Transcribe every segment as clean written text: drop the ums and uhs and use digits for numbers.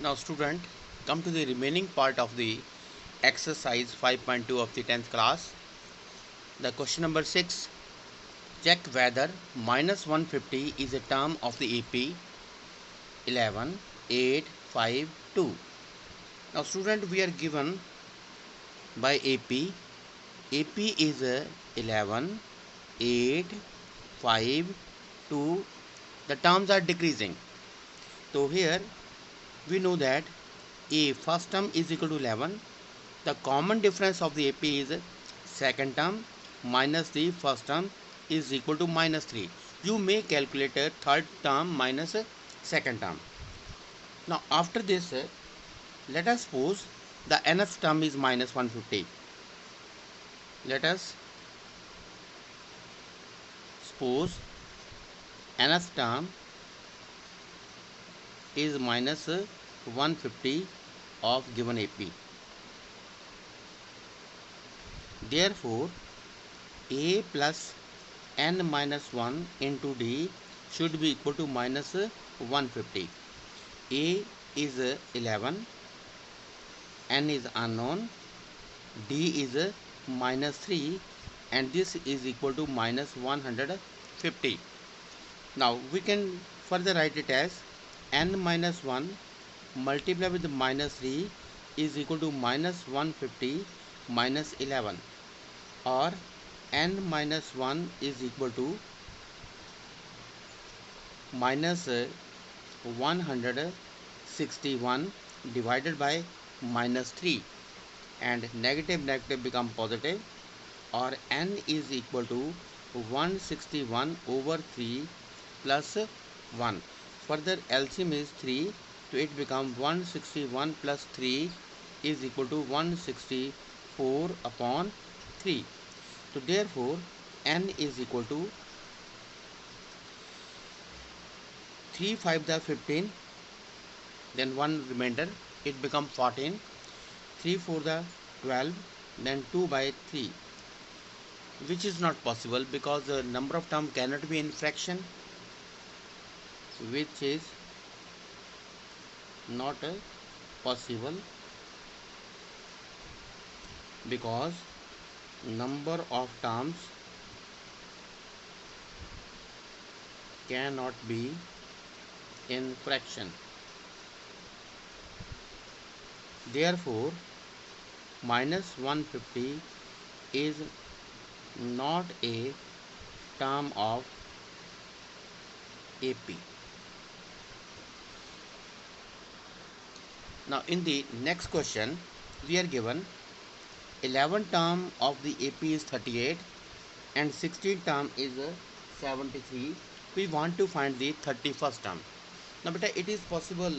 Now student, come to the remaining part of the exercise 5.2 of the 10th class. The question number 6. Check whether minus 150 is a term of the AP 11, 8, 5, 2. Now student, we are given by AP. AP is 11, 8, 5, 2. The terms are decreasing. So here we know that a first term is equal to 11. The common difference of the AP is second term minus the first term is equal to minus 3. You may calculate a third term minus a second term. Now after this, let us suppose the nth term is minus 150. Let us suppose nth term is minus 150 of given AP. Therefore, A plus n minus 1 into D should be equal to minus 150. A is 11, n is unknown, D is minus 3, and this is equal to minus 150. Now we can further write it as n minus 1 multiplied with minus 3 is equal to minus 150 minus 11, or n minus 1 is equal to minus 161 divided by minus 3, and negative negative become positive, or n is equal to 161 over 3 plus 1. Further LCM is 3, so it becomes 161 plus 3 is equal to 164 upon 3. So therefore n is equal to 3 5 the 15, then 1 remainder, it becomes 14, 3 4 the 12, then 2 by 3, which is not possible because the number of term cannot be in fraction, which is not possible because number of terms cannot be in fraction. Therefore minus 150 is not a term of AP. Now in the next question we are given 11 term of the AP is 38 and 16 term is 73. We want to find the 31st term. Now beta, it is possible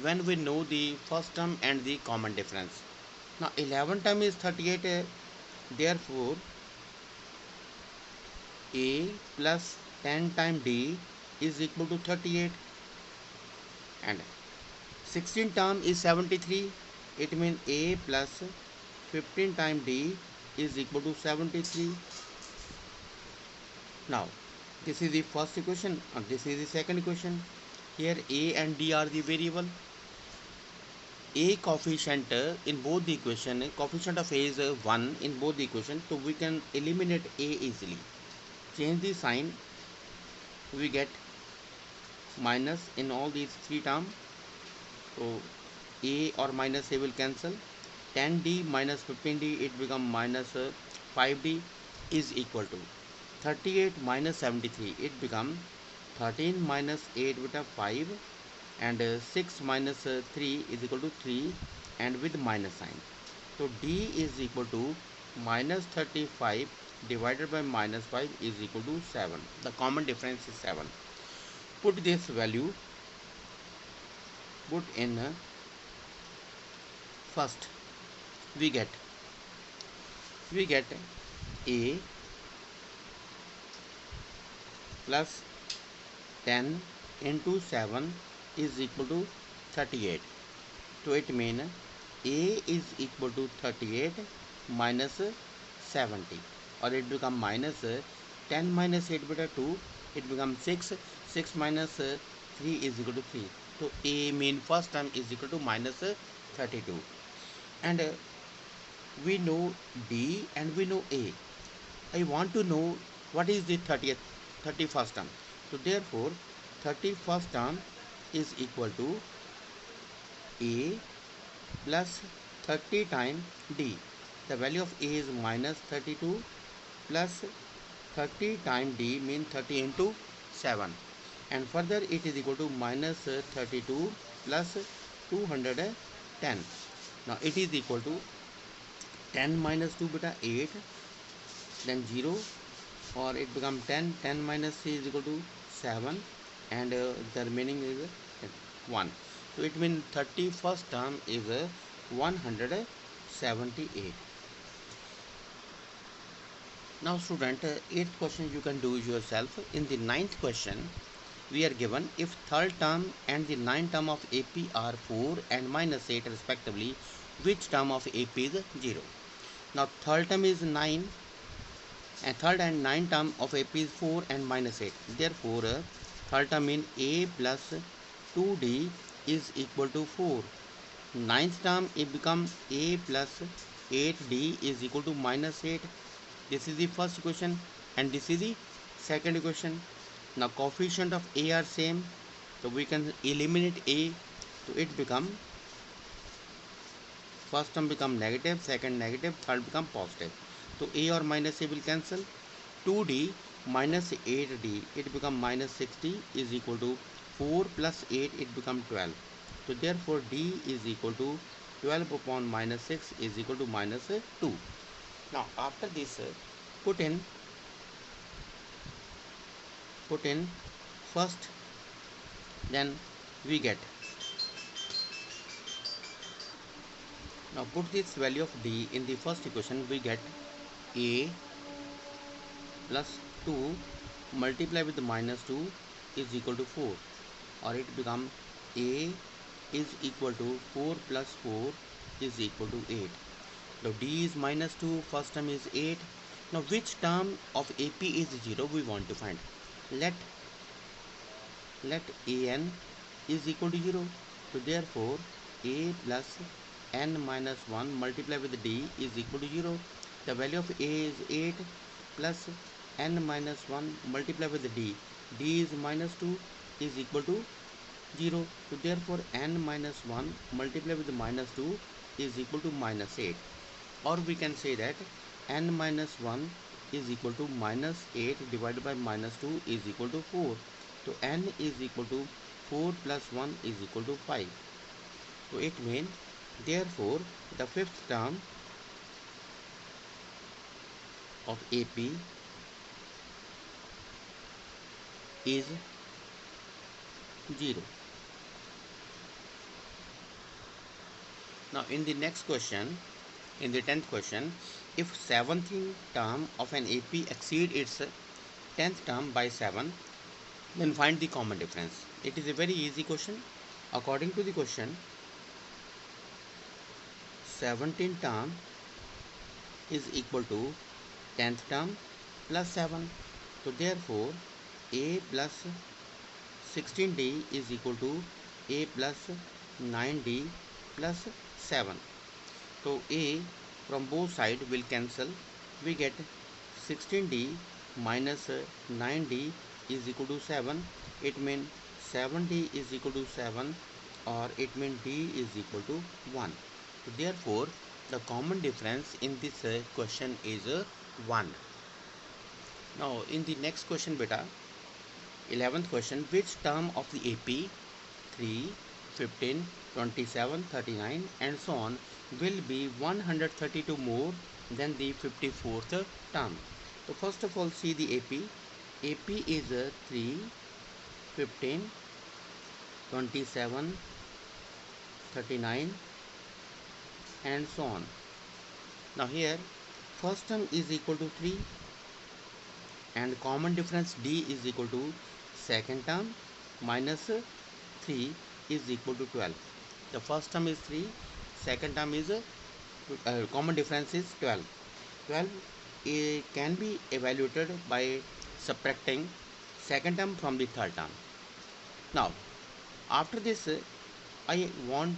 when we know the first term and the common difference. Now 11 term is 38, therefore A plus 10 times D is equal to 38, and 16 term is 73. It means A plus 15 times D is equal to 73. Now this is the first equation and this is the second equation. Here A and D are the variable. A coefficient in both the equation, coefficient of A is 1 in both the equation, so we can eliminate A easily. Change the sign, we get minus in all these three terms, so A or minus A will cancel. 10D minus 15D, it become minus 5D is equal to 38 minus 73, it become 13 minus 8 beta 5, and 6 minus 3 is equal to 3 and with minus sign. So D is equal to minus 35 divided by minus 5 is equal to 7. The common difference is 7. Put this value, put in first, we get A plus 10 into 7 is equal to 38. So it means A is equal to 38 minus 70, or it become minus 10 minus 8 beta 2, it becomes 6, 6 minus 3 is equal to 3. So a mean first term is equal to minus 32, and we know D and we know A. I want to know what is the 31st term. So therefore 31st term is equal to A plus 30 times D. The value of A is minus 32 plus 30 times D means 30 into 7, and further it is equal to minus 32 plus 210. Now it is equal to 10 minus 2 beta 8, then 0, or it becomes 10. 10 minus 3 is equal to 7, and the remaining is 1. So it means 31st term is 178. Now student, 8th question you can do yourself. In the 9th question we are given, if third term and the ninth term of AP are 4 and minus 8 respectively, which term of AP is 0? Now third term is 9 and third and ninth term of AP is 4 and minus 8. Therefore third term means A plus 2D is equal to 4. Ninth term it becomes A plus 8D is equal to minus 8. This is the first equation and this is the second equation. Now coefficient of A are same, so we can eliminate A. So it become, first term become negative, second negative, third become positive. So A or minus A will cancel. 2D minus 8D, it become minus 60 is equal to 4 plus 8, it become 12. So therefore D is equal to 12 upon minus 6 is equal to minus 2. Now after this put in first, then we get, now put this value of D in the first equation, we get A plus 2 multiply with minus 2 is equal to 4, or it become A is equal to 4 plus 4 is equal to 8. Now D is minus 2, first term is 8. Now which term of AP is 0 we want to find. Let an is equal to 0. So therefore A plus n minus 1 multiply with D is equal to 0. The value of A is 8 plus n minus 1 multiply with D. D is minus 2 is equal to 0. So therefore n minus 1 multiply with minus 2 is equal to minus 8. Or we can say that n minus 1 is equal to minus 8 divided by minus 2 is equal to 4. So n is equal to 4 plus 1 is equal to 5. So it means therefore the fifth term of AP is 0. Now in the next question, in the 10th question, if 7th term of an AP exceed its 10th term by 7, then find the common difference. It is a very easy question. According to the question, 17th term is equal to 10th term plus 7. So therefore A plus 16D is equal to A plus 9D plus 7. So A from both sides will cancel. We get 16D minus 9D is equal to 7. It means 7D is equal to 7, or it means D is equal to 1. So therefore the common difference in this question is 1. Now in the next question beta, 11th question, which term of the AP 3, 15, 27, 39 and so on will be 132 more than the 54th term? So first of all see the AP. AP is 3, 15, 27, 39 and so on. Now here first term is equal to 3 and common difference D is equal to second term minus 3 is equal to 12. The first term is 3, second term is common difference is 12. 12 can be evaluated by subtracting second term from the third term. Now After this, I want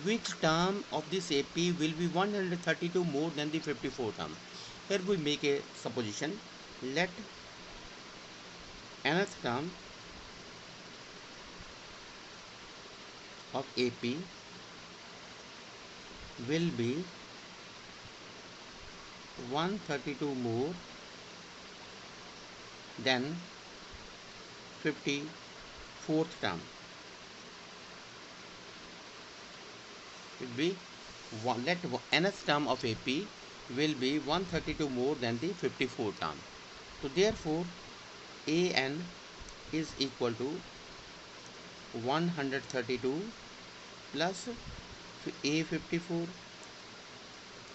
which term of this AP will be 132 more than the 54 term. Here we make a supposition. Let nth term of AP will be 132 more than 54th term. It will be let nth term of AP will be 132 more than the 54 term. So therefore AN is equal to 132 plus A54.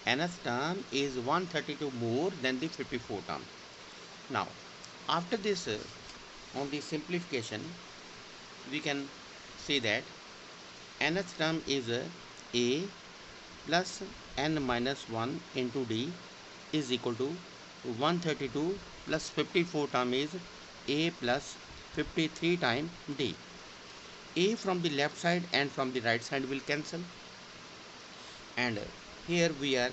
Nth term is 132 more than the 54 term. Now after this, on the simplification, we can say that nth term is A plus n minus 1 into D is equal to 132 plus 54 term is A plus 53 times D. A from the left side and from the right side will cancel, and here we are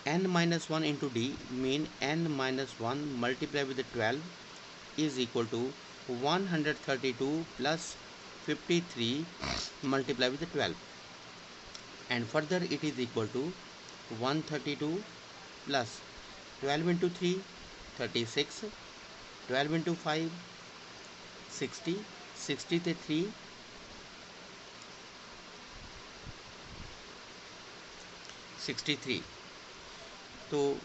n minus 1 into D mean n minus 1 multiplied with the 12 is equal to 132 plus 53 multiplied with the 12, and further it is equal to 132 plus 12 into 3 36, 12 into 5 60, 63, 63. So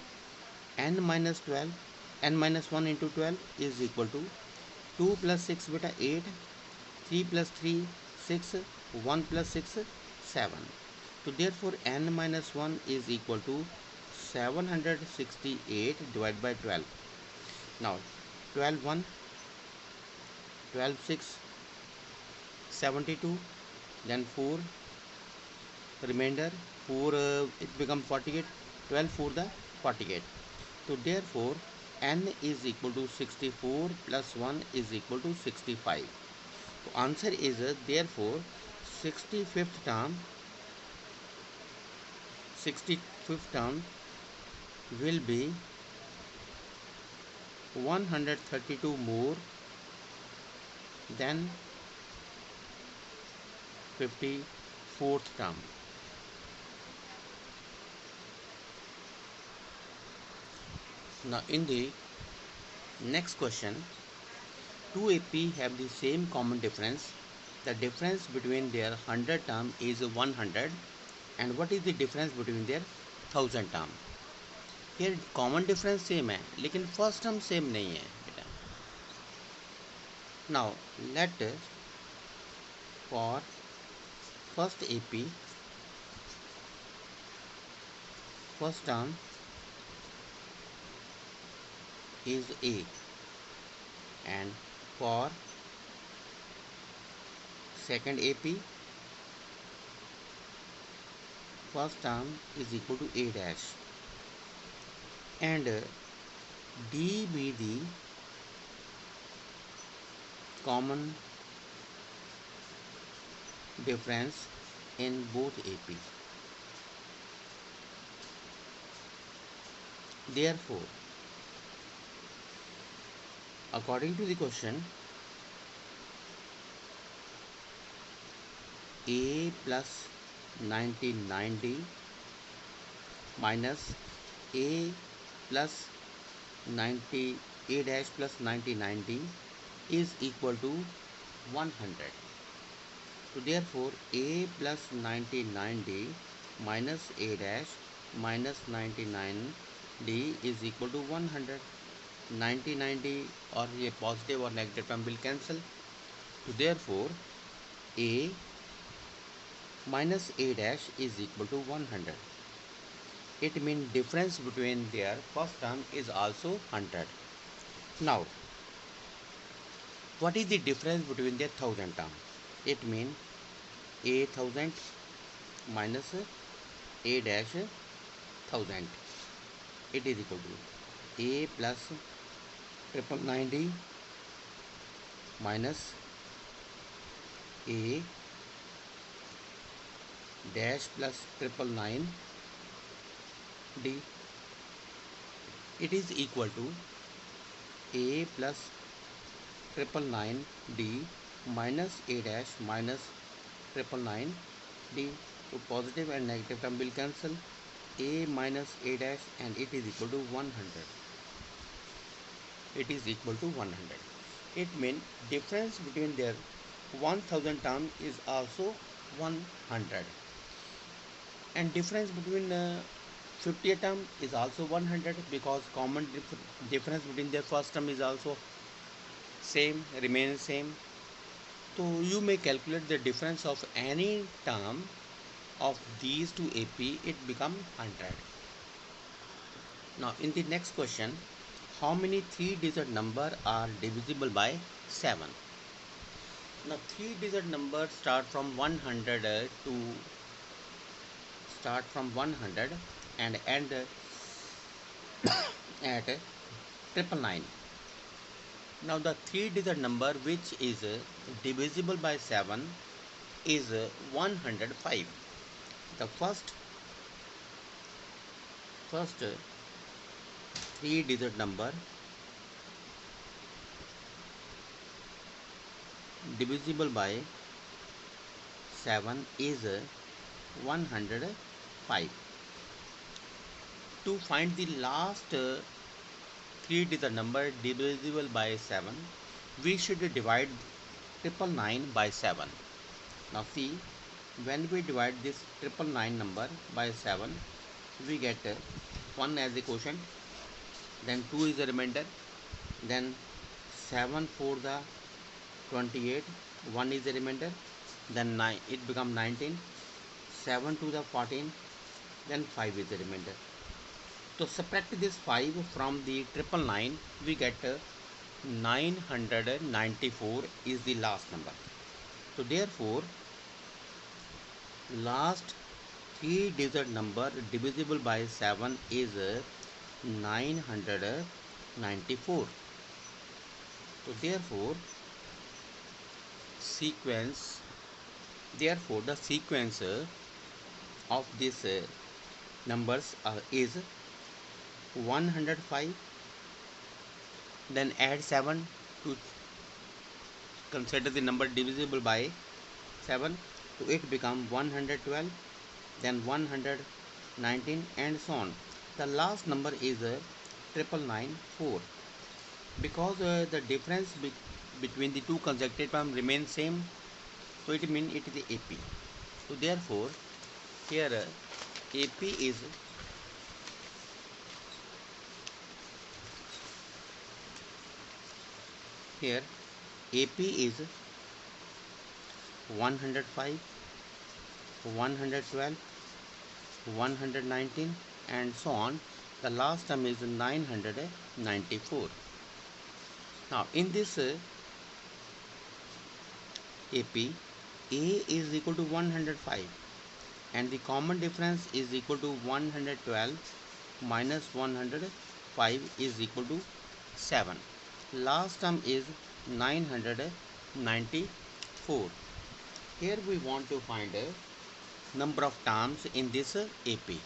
n minus 12, n minus 1 into 12 is equal to 2 plus 6 beta 8, 3 plus 3 6, 1 plus 6 7. So therefore n minus 1 is equal to 768 divided by 12. Now 12 1, 12 6, 72, then 4 remainder 4, it becomes 48, 12 4 the 48. So therefore n is equal to 64 plus 1 is equal to 65. So answer is therefore 65th term will be 132 more than 54th term. Now in the next question, two AP have the same common difference. The difference between their 100 term is 100, and what is the difference between their 1000 term? Here common difference same है, लेकिन first term same नहीं है बेटा. Now let for first AP, first term is A, and for second AP, first term is equal to A dash, and D be the common difference in both AP. Therefore, according to the question, A plus 99D minus A plus 90 A dash plus 99D is equal to 100. So therefore A plus 99D minus A dash minus 99D is equal to 100. 99D और ये positive और negative term will cancel. So therefore A minus A dash is equal to 100. It means difference between their first term is also 100. Now what is the difference between their 1000 term? It means A 1000 minus A dash 1000. It is equal to A plus 990 minus A dash plus 999 D. It is equal to A plus 999 D minus A dash minus 999 D. So positive and negative term will cancel. A minus A dash, and it is equal to 100. It is equal to 100. It means difference between their 1000 term is also 100, and difference between 50 term is also 100, because common difference between their first term is also same, remains same. So you may calculate the difference of any term of these two AP, it become 100. Now in the next question, how many 3-digit number are divisible by 7? Now 3-digit number start from 100 and end at 999. Now the 3-digit number which is divisible by 7 is 105. The first 3-digit number divisible by 7 is 105. To find the last 3-digit number divisible by 7, we should divide 999 by 7. Now see, when we divide this 999 number by 7, we get 1 as a quotient, then 2 is the remainder, then 7 for the 28, 1 is the remainder, then 9, it becomes 19, 7 to the 14, then 5 is the remainder. So subtract this 5 from the 999, we get 994 is the last number. So therefore last 3-digit number divisible by 7 is 994. So therefore the sequence of these numbers is 105, then add 7 to consider the number divisible by 7, so it becomes 112, then 119, and so on. The last number is 994. Because the difference between the two consecutive terms remains same, so it means it is the AP. So therefore here AP is here AP is 105, 112, 119, and so on. The last term is 994. Now in this AP, A is equal to 105, and the common difference is equal to 112 minus 105 is equal to 7. Last term is 994. Here we want to find a number of terms in this AP.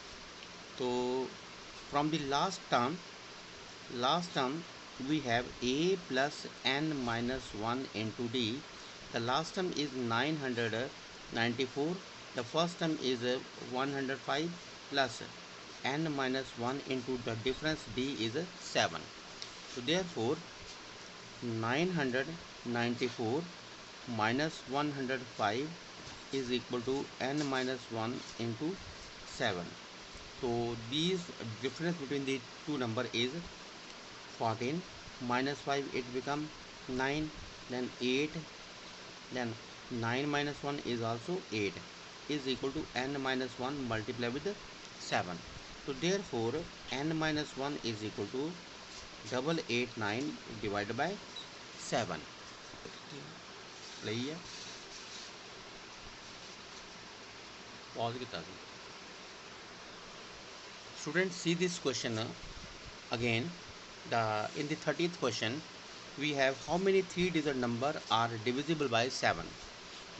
So from the last term we have A plus n minus 1 into D. The last term is 994. The first term is 105 plus n minus 1 into the difference D is 7. So therefore 994 minus 105 is equal to n minus 1 into 7. So these difference between the two number is 14, minus 5 it become 9, then 8, then 9 minus 1 is also 8, is equal to n minus 1 multiplied with 7. So therefore n minus 1 is equal to 889 divided by 7. Pause. Students, see this question again. In the 30th question we have how many 3-digit number are divisible by 7.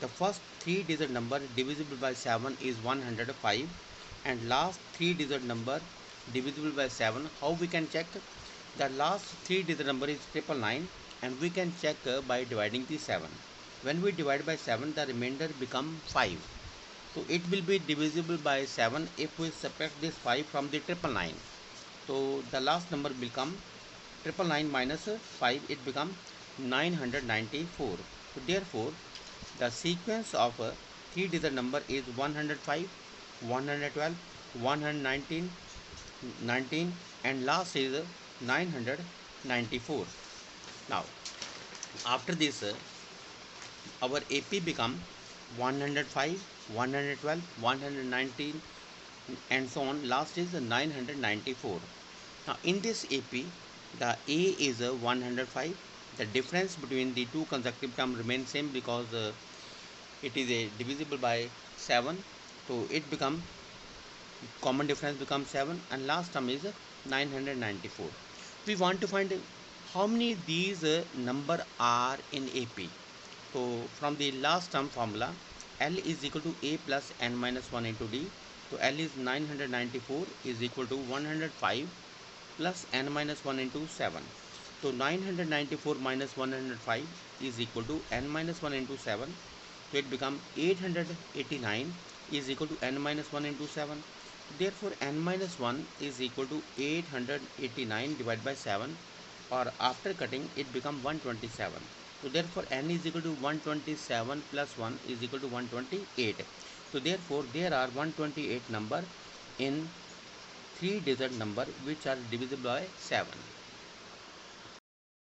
The first 3-digit number divisible by 7 is 105, and last 3-digit number divisible by 7. How we can check? The last 3-digit number is 999, and we can check by dividing the 7. When we divide by 7, the remainder become 5. So it will be divisible by 7 if we subtract this 5 from the 999. So the last number will become 999 minus 5, it becomes 994. So therefore the sequence of a 3-digit number is 105, 112, 119, 19, and last is 994. Now after this our AP become 105, 112, 119, and so on. Last is 994. Now in this AP, the A is 105. The difference between the two consecutive terms remains same because it is a divisible by 7. So it become common difference becomes 7, and last term is 994. We want to find how many these number are in AP. So from the last term formula, L is equal to A plus n minus 1 into D. So L is 994 is equal to 105 plus n minus 1 into 7. So 994 minus 105 is equal to n minus 1 into 7. So it becomes 889 is equal to n minus 1 into 7. Therefore n minus 1 is equal to 889 divided by 7, or after cutting it becomes 127. So therefore n is equal to 127 plus 1 is equal to 128. So therefore there are 128 number in 3-digit number which are divisible by 7.